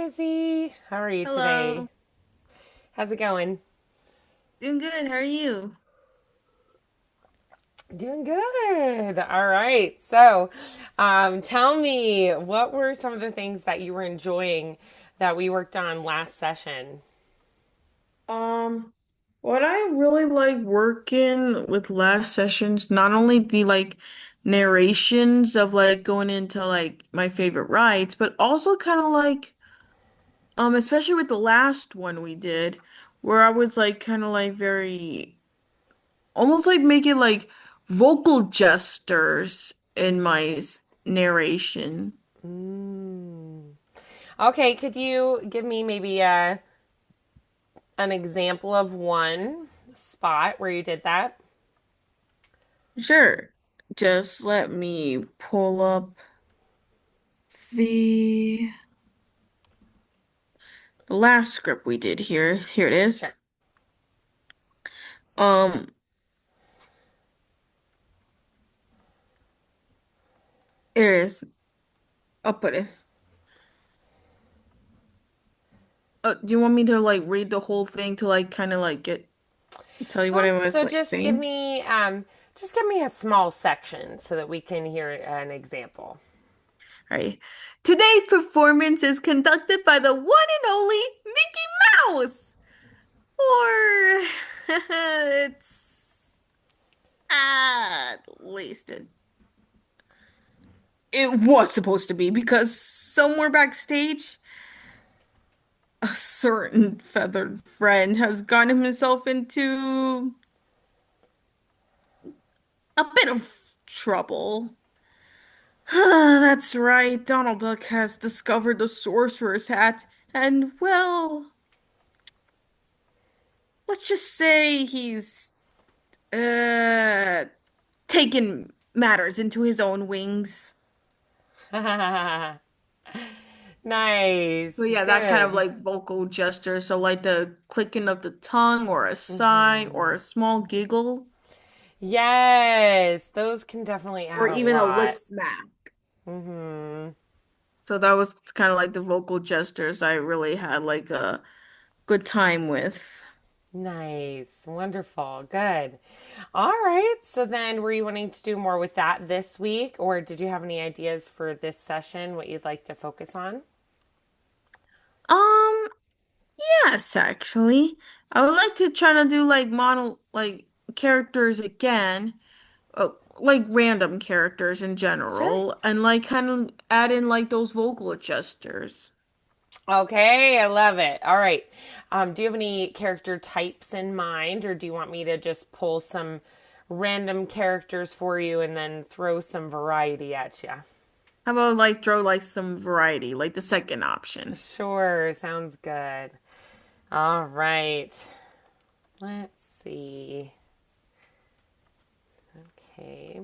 Izzy. How are you today? Hello. How's it going? Doing good. How are you? Doing good. All right. So, tell me, what were some of the things that you were enjoying that we worked on last session? Um, what I really like working with last sessions, not only the narrations of going into my favorite rides, but also kind of especially with the last one we did, where I was like kind of like very almost like making like vocal gestures in my narration. Mm. Okay, could you give me maybe an example of one spot where you did that? Sure. Just let me pull up the last script we did here. Here it is. Sure. Um, here it is. I'll put it. Do you want me to like read the whole thing to like kind of like get tell you what I was So like saying? just give me a small section so that we can hear an example. All right. Today's performance is conducted by the one and only Mickey Mouse. Or it's wasted. It was supposed to be because somewhere backstage a certain feathered friend has gotten himself into a bit of trouble. That's right, Donald Duck has discovered the sorcerer's hat, and well, let's just say he's uh taken matters into his own wings. Nice. But yeah, that kind of Good. like vocal gesture, so like the clicking of the tongue or a sigh or Hmm. a small giggle Yes, those can definitely or add a even a lip lot. smack. Hmm. So that was kind of like the vocal gestures I really had like a good time with. Nice. Wonderful. Good. All right. So then were you wanting to do more with that this week, or did you have any ideas for this session, what you'd like to focus on? Um, yes, actually. I would like to try to do like model like characters again, like random characters in Sure. general, and like kind of add in like those vocal gestures. Okay, I love it. All right. Do you have any character types in mind, or do you want me to just pull some random characters for you and then throw some variety at you? How about like throw like some variety, like the second option? Sure, sounds good. All right. Let's see. Okay.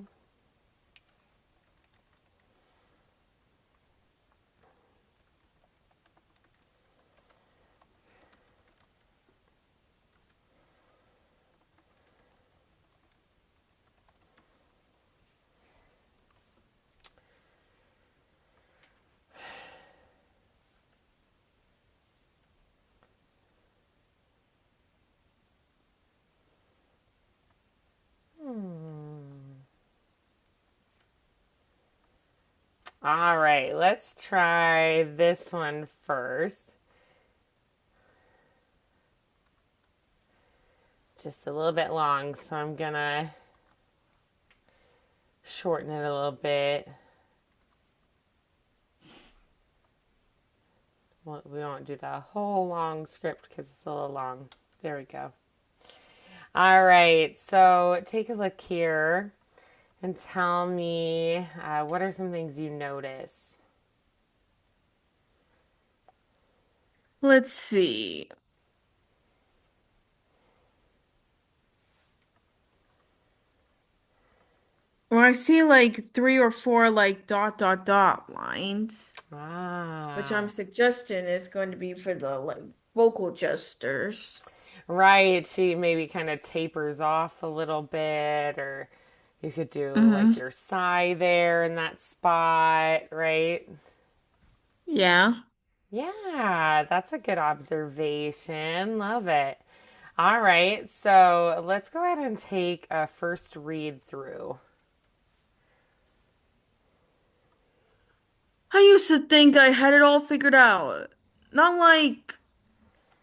All right, let's try this one first. It's just a little bit long, so I'm gonna shorten it a little bit. We won't do the whole long script because it's a little long. There we go. All right, so take a look here and tell me what are some things you notice? Let's see. Well, I see like three or four like dot dot dot lines, which I'm Ah, suggesting is going to be for the like vocal gestures. right. She maybe kind of tapers off a little bit, or you could do like Mm-hmm. your sigh there in that spot, right? Yeah. Yeah, that's a good observation. Love it. All right, so let's go ahead and take a first read through. I used to think I had it all figured out. Not like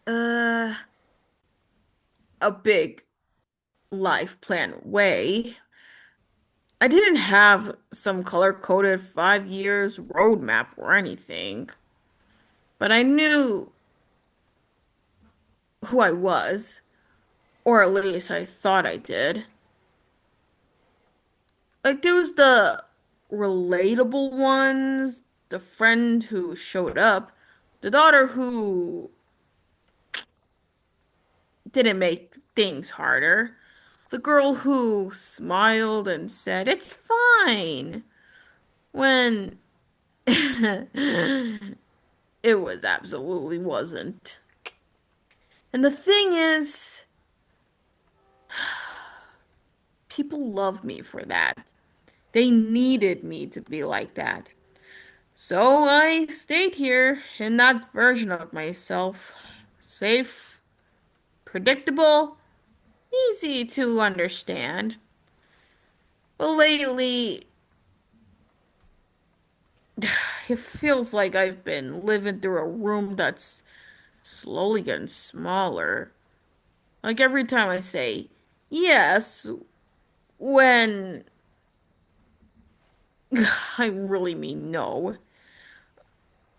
uh a big life plan way. I didn't have some color-coded 5 years roadmap or anything, but I knew who I was, or at least I thought I did. Like there was the relatable ones, the friend who showed up, the daughter who didn't make things harder, the girl who smiled and said, "It's fine," when it was absolutely wasn't. And the thing is, people love me for that. They needed me to be like that. So I stayed here in that version of myself. Safe, predictable, easy to understand. But lately, it feels like I've been living through a room that's slowly getting smaller. Like every time I say yes, when I really mean no,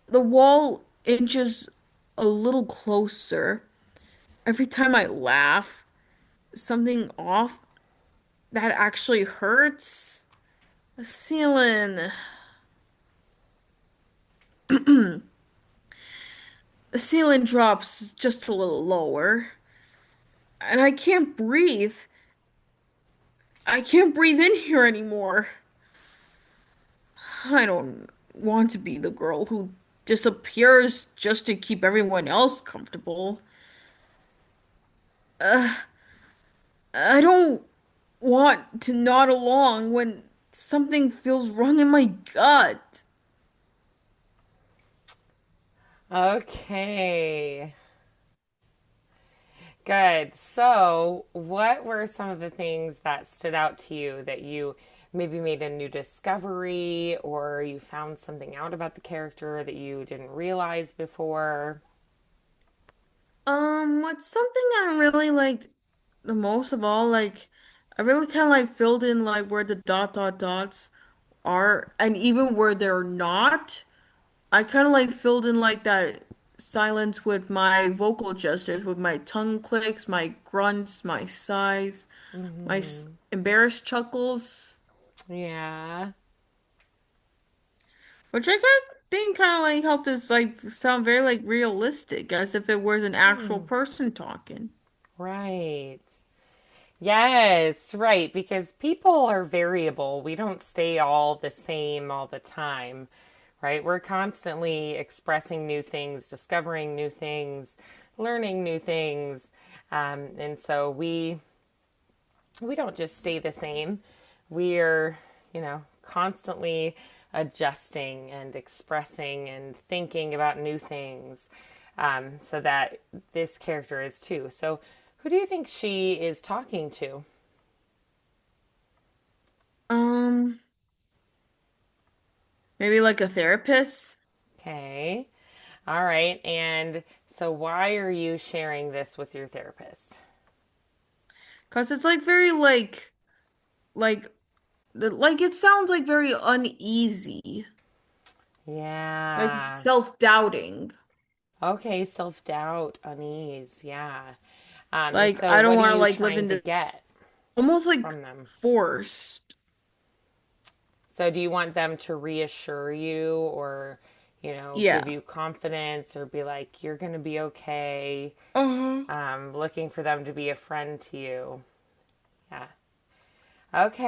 the wall inches a little closer. Every time I laugh, something off that actually hurts. The the ceiling drops just a little lower, and I can't breathe. I can't breathe in here anymore. I don't want to be the girl who disappears just to keep everyone else comfortable. I don't want to nod along when something feels wrong in my gut. Okay, good. So, what were some of the things that stood out to you that you maybe made a new discovery or you found something out about the character that you didn't realize before? What's something I really liked the most of all, like I really kind of like filled in like where the dots are, and even where they're not. I kind of like filled in like that silence with my vocal gestures, with my tongue clicks, my grunts, my sighs, my embarrassed chuckles, Yeah. which I think kind of like helped us like sound very like realistic, as if it was an actual person talking. Right. Yes, right. Because people are variable. We don't stay all the same all the time, right? We're constantly expressing new things, discovering new things, learning new things. And so we don't just stay the same. We're, constantly adjusting and expressing and thinking about new things. So that this character is too. So, who do you think she is talking to? Um, Maybe like a therapist. Okay. All right. And so, why are you sharing this with your therapist? 'Cause it's like very like like it sounds like very uneasy, like Yeah. self-doubting. Okay. Self doubt, unease. Yeah. And Like so, I don't what are want to you like live trying in to the get almost like from them? forced. So, do you want them to reassure you or, give Yeah. you confidence or be like, you're going to be okay? Uh-huh. Looking for them to be a friend to you. Yeah.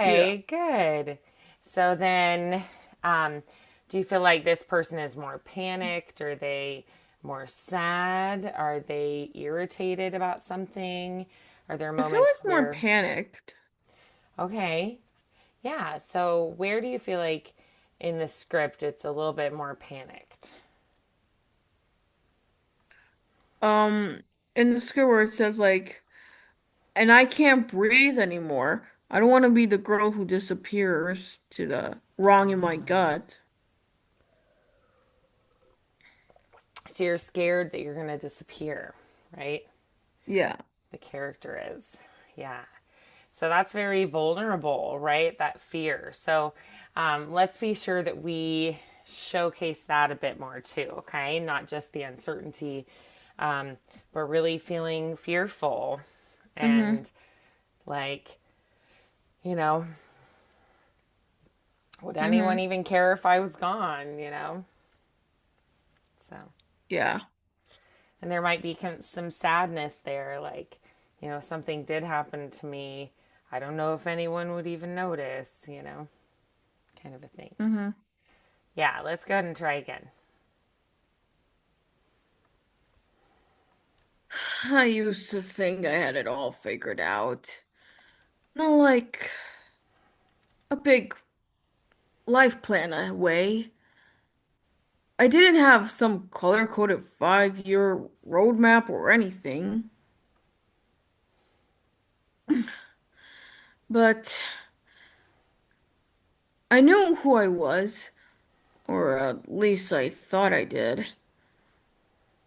Yeah. Okay, good. So then, um, do you feel like this person is more panicked? Are they more sad? Are they irritated about something? Are there I feel moments like more where, panicked. okay, yeah. So where do you feel like in the script it's a little bit more panicked? um in the script where it says like, and I can't breathe anymore. I don't want to be the girl who disappears to the wrong in my gut. So you're scared that you're going to disappear, right? Yeah. The character is. Yeah. So that's very vulnerable, right? That fear. So let's be sure that we showcase that a bit more too, okay? Not just the uncertainty, but really feeling fearful Mm-hmm. and like, you know, would anyone Mm-hmm. even care if I was gone, So, Yeah. and there might be some sadness there, like, something did happen to me. I don't know if anyone would even notice, kind of a thing. Mm-hmm. Yeah, let's go ahead and try again. I used to think I had it all figured out. Not like a big life plan away. I didn't have some color-coded 5-year roadmap or anything, but I knew who I was, or at least I thought I did.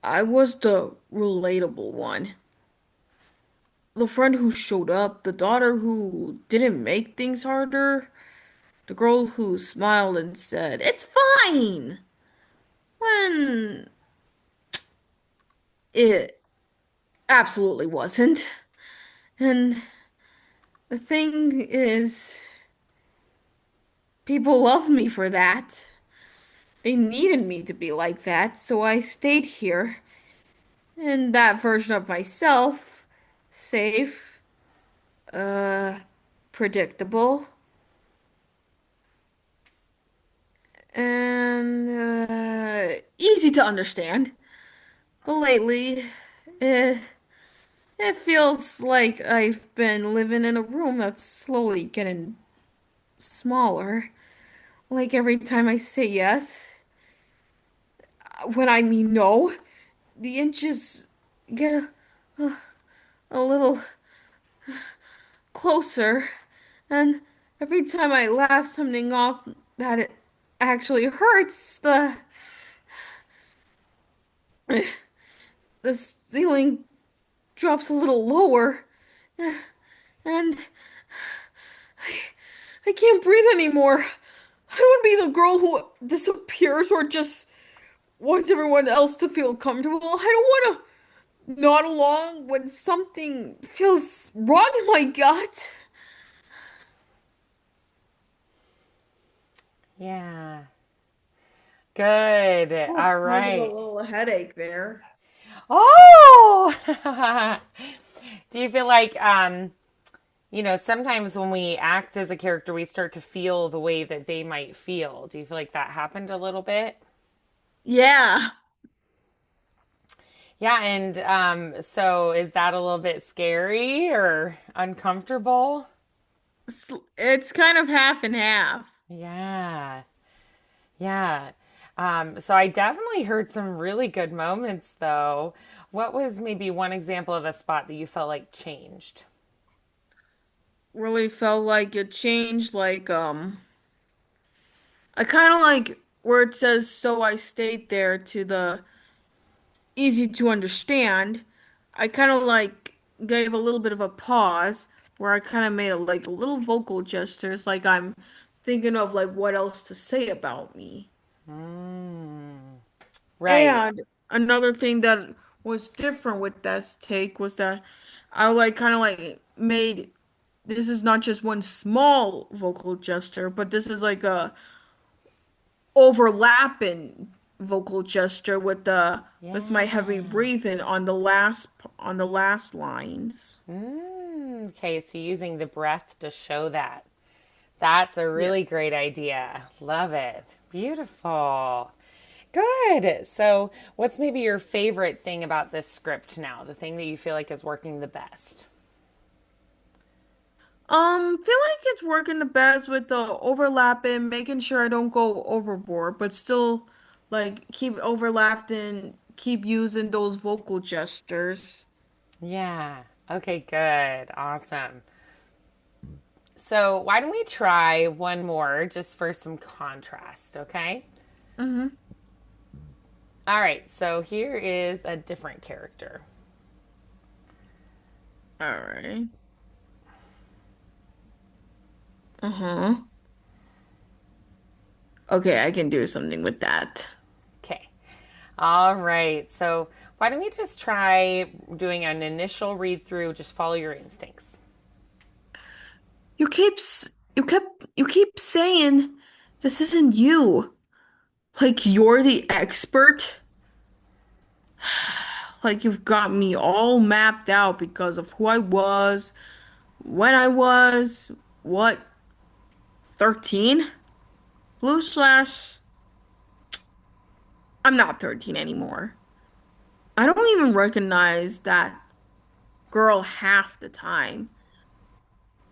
I was the relatable one. The friend who showed up, the daughter who didn't make things harder, the girl who smiled and said, "It's fine," when it absolutely wasn't. And the thing is, people love me for that. They needed me to be like that, so I stayed here. And that version of myself, safe, uh, predictable, and easy to understand. But lately, it, it feels like I've been living in a room that's slowly getting smaller. Like every time I say yes, when I mean no, the inches get a little closer. And every time I laugh something off that it actually hurts, the ceiling drops a little lower. And I can't breathe anymore. I don't want to be the girl who disappears or just wants everyone else to feel comfortable. I don't want to nod along when something feels wrong in my gut. Yeah. Good. Oh, All kind of a right. little headache there. Oh! Do you feel like, sometimes when we act as a character, we start to feel the way that they might feel? Do you feel like that happened a little bit? Yeah. Yeah, and so is that a little bit scary or uncomfortable? It's kind of half and half. Yeah, yeah. So I definitely heard some really good moments, though. What was maybe one example of a spot that you felt like changed? Really felt like it changed. Like, I kind of like where it says, so I stayed there to the easy to understand. I kind of like gave a little bit of a pause where I kind of made like little vocal gestures, like I'm thinking of like what else to say about me. Mm, right. And another thing that was different with that take was that I like kind of like made this is not just one small vocal gesture, but this is like a overlapping vocal gesture with my heavy Yeah. breathing on the last lines. Okay, so using the breath to show that. That's a Yeah. really great idea. Love it. Beautiful. Good. So, what's maybe your favorite thing about this script now? The thing that you feel like is working the best? Feel like it's working the best with the overlapping, making sure I don't go overboard, but still like keep overlapping keep using those vocal gestures. Yeah. Okay, good. Awesome. So, why don't we try one more just for some contrast, okay? Mm-hmm. All right, so here is a different character. All right. Uh-huh. Okay, I can do something with that. Okay. All right, so why don't we just try doing an initial read through? Just follow your instincts. You keep saying this isn't you. Like you're the expert. Like you've got me all mapped out because of who I was, when I was, what, 13? Blue slash, I'm not 13 anymore. I don't even recognize that girl half the time.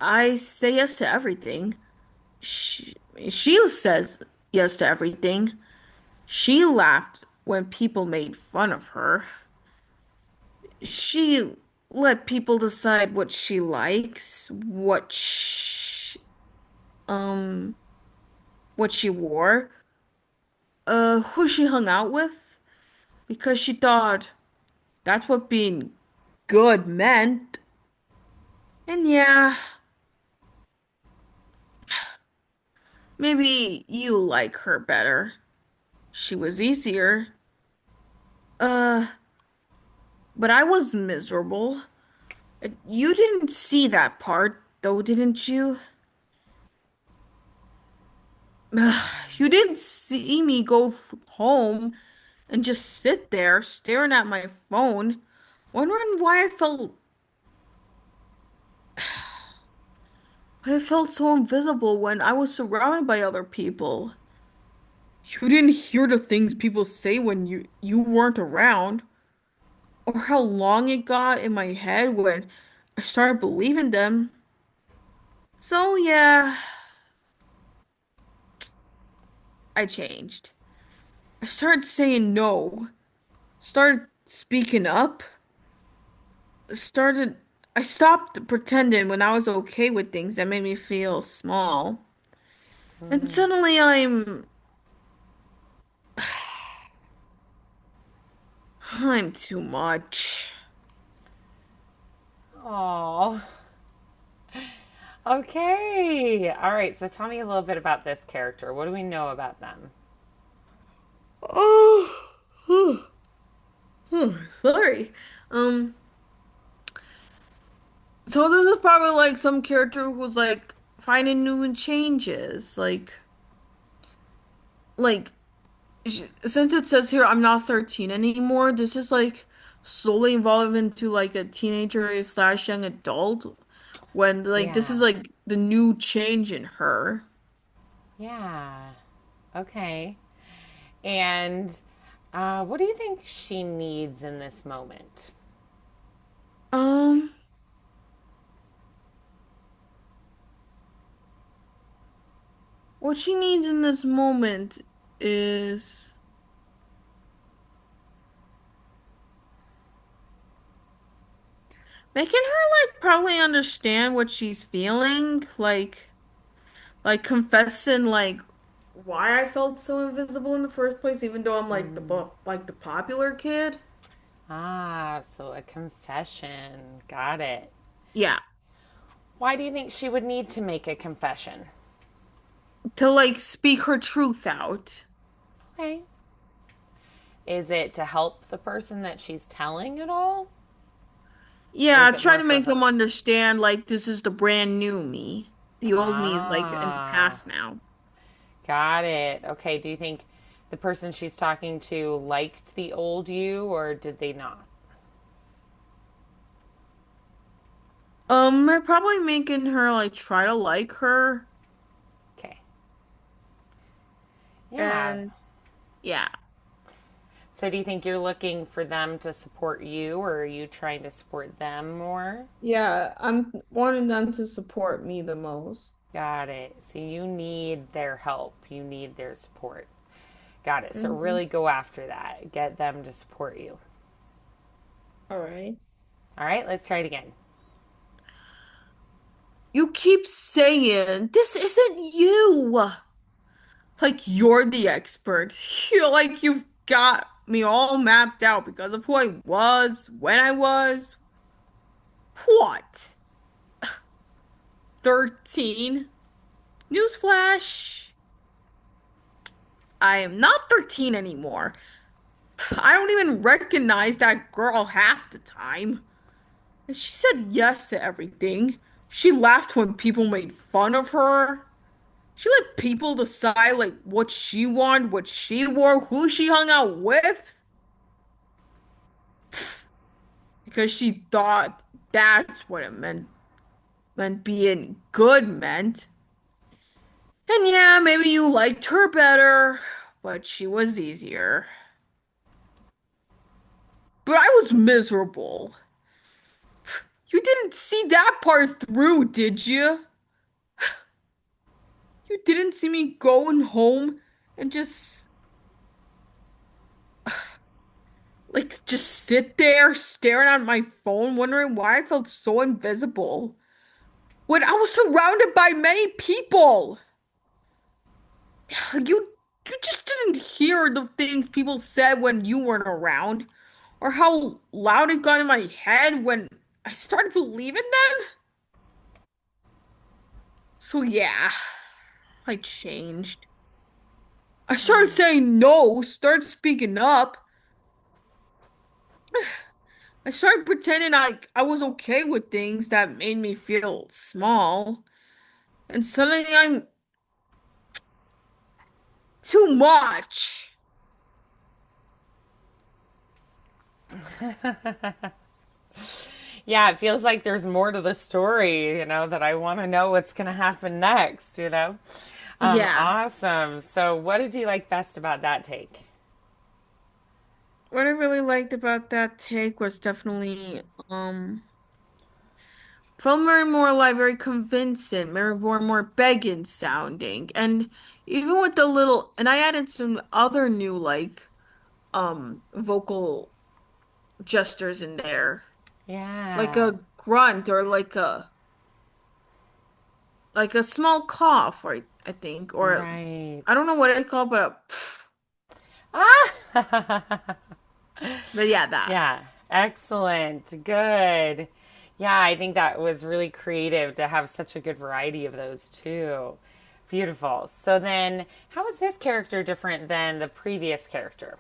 I say yes to everything. She, she says yes to everything. She laughed when people made fun of her. She let people decide what she likes, um what she wore, who she hung out with, because she thought that's what being good meant. And yeah, maybe you like her better. She was easier. Uh, but I was miserable. You didn't see that part, though, didn't you? You didn't see me go home and just sit there staring at my phone, wondering why I felt so invisible when I was surrounded by other people. You didn't hear the things people say when you weren't around, or how long it got in my head when I started believing them. So yeah, I changed. I started saying no, started speaking up, started I stopped pretending when I was okay with things that made me feel small. And suddenly I'm too much. Oh, okay. All right, so tell me a little bit about this character. What do we know about them? Oh, sorry. Um, so this is probably like some character who's like finding new and changes. Like since it says here I'm not 13 anymore, this is like slowly evolving into like a teenager slash young adult when like this is Yeah. like the new change in her. Yeah. Okay. And what do you think she needs in this moment? Um, what she needs in this moment is making her like probably understand what she's feeling, like confessing like why I felt so invisible in the first place, even though I'm like the popular kid. Ah, so a confession. Got it. Yeah, Why do you think she would need to make a confession? to like speak her truth out. Okay. Is it to help the person that she's telling at all? Or Yeah, is it try more to for make them her? understand like this is the brand new me. The old me is like in the Ah, past now. got it. Okay. Do you think the person she's talking to liked the old you or did they not? They're probably making her like try to like her Okay. Yeah. and yeah. So do you think you're looking for them to support you or are you trying to support them more? Yeah, I'm wanting them to support me the most. Got it. So you need their help, you need their support. Got it. So Mm-hmm. really go after that. Get them to support you. All right. All right, let's try it again. You keep saying this isn't you. Like you're the expert. You're like you've got me all mapped out because of who I was, when I was. What? 13? Newsflash. I am not 13 anymore. I don't even recognize that girl half the time. And she said yes to everything. She laughed when people made fun of her. She let people decide like what she wanted, what she wore, who she hung out with, because she thought that's what it meant being good meant. And yeah, maybe you liked her better, but she was easier. But I was miserable. You didn't see that part through, did you? You didn't see me going home and just sit there staring at my phone, wondering why I felt so invisible when I was surrounded by many people. You you just didn't hear the things people said when you weren't around, or how loud it got in my head when I started believing them. So yeah, I changed. I started saying no, started speaking up. I started pretending I was okay with things that made me feel small. And suddenly I'm too much. Yeah, it feels like there's more to the story, that I want to know what's going to happen next. Yeah. Awesome. So, what did you like best about that take? What I really liked about that take was definitely felt very more like very convincing, more begging sounding. And even with the little and I added some other new like vocal gestures in there. Like Yeah, a grunt or like a small cough, or I think, or right. I don't know what I call, but a pff. Ah! But yeah, that. Yeah, excellent. Good. Yeah, I think that was really creative to have such a good variety of those too. Beautiful. So then, how is this character different than the previous character?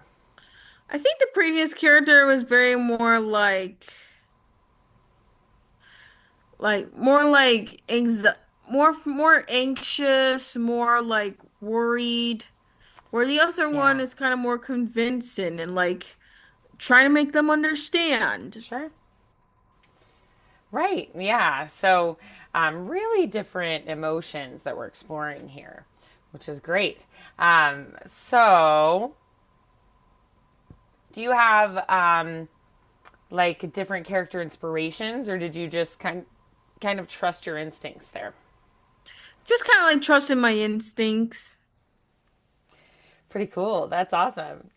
I think the previous character was very more like more anxious, more like worried, where the other one Yeah, is kind of more convincing and like trying to make them understand. sure. Right. Yeah. So, really different emotions that we're exploring here, which is great. So, do you have like different character inspirations, or did you just kind of trust your instincts there? Just kind of like trusting my instincts. Pretty cool. That's awesome.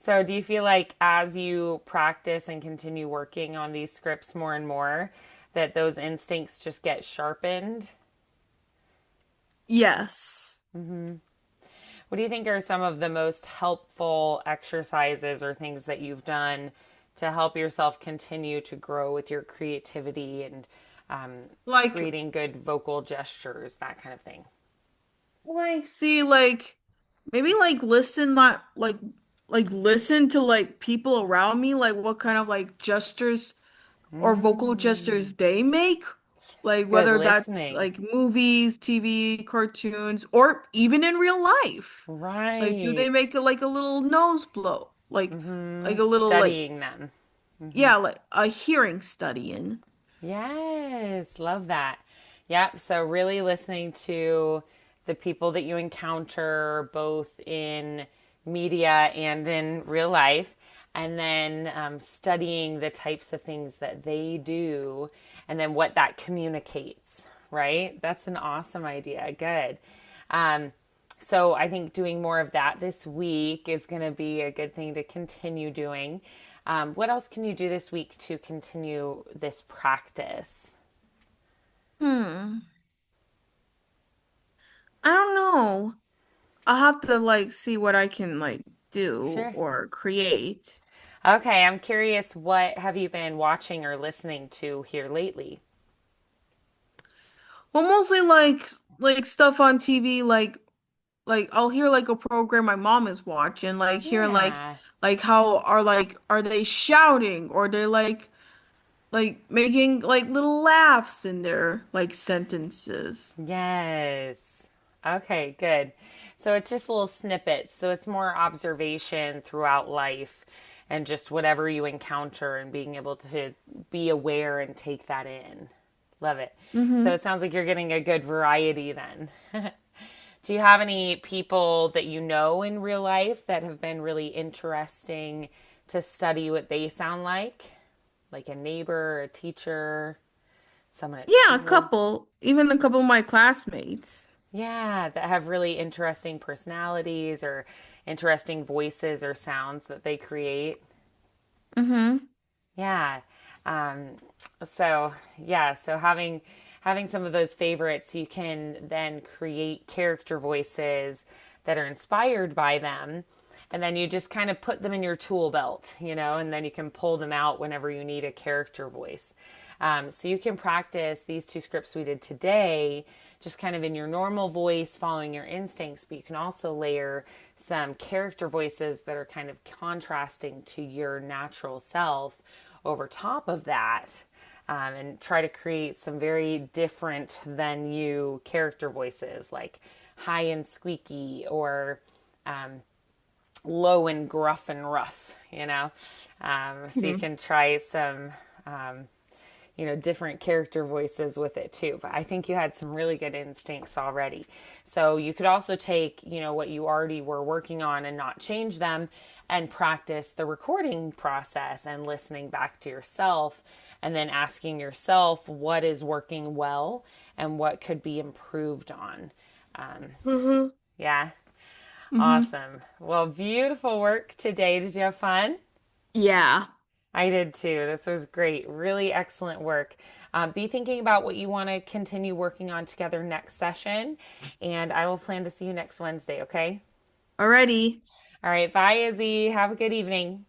So, do you feel like as you practice and continue working on these scripts more and more, that those instincts just get sharpened? Yes. What do you think are some of the most helpful exercises or things that you've done to help yourself continue to grow with your creativity and Like creating good vocal gestures, that kind of thing? see maybe like listen to like people around me, like what kind of like gestures or vocal gestures they make, like Good whether that's listening. like movies, TV, cartoons, or even in real life. Like do they Right. make it like a little nose blow, like a little like Studying them. yeah, like a hearing studying. Yes, love that. Yep. So, really listening to the people that you encounter both in media and in real life, and then studying the types of things that they do and then what that communicates, right? That's an awesome idea. Good. Um, So I think doing more of that this week is going to be a good thing to continue doing. What else can you do this week to continue this practice? Hmm. I don't know. I'll have to like see what I can like do Sure. or create. Okay, I'm curious, what have you been watching or listening to here lately? Well, mostly like stuff on TV like I'll hear like a program my mom is watching, like hear Yeah. like how are they shouting or they like making like little laughs in their like sentences. Yes. Okay, good. So it's just little snippets. So it's more observation throughout life and just whatever you encounter and being able to be aware and take that in. Love it. So Mm-hmm. it sounds like you're getting a good variety then. Do you have any people that you know in real life that have been really interesting to study what they sound like? Like a neighbor, a teacher, someone at Yeah, a school? couple, even a couple of my classmates. Yeah, that have really interesting personalities or interesting voices or sounds that they create. Mm-hmm. Yeah. Um, so having some of those favorites, you can then create character voices that are inspired by them. And then you just kind of put them in your tool belt, and then you can pull them out whenever you need a character voice. So you can practice these two scripts we did today just kind of in your normal voice, following your instincts, but you can also layer some character voices that are kind of contrasting to your natural self over top of that. And try to create some very different than you character voices, like high and squeaky or low and gruff and rough. So you Mm-hmm. can try some different character voices with it too. But I think you had some really good instincts already. So you could also take, what you already were working on and not change them and practice the recording process and listening back to yourself and then asking yourself what is working well and what could be improved on. Um, Mm-hmm. yeah, Mm-hmm. awesome. Well, beautiful work today. Did you have fun? Yeah. I did too. This was great. Really excellent work. Be thinking about what you want to continue working on together next session, and I will plan to see you next Wednesday, okay? Alrighty. All right. Bye, Izzy. Have a good evening.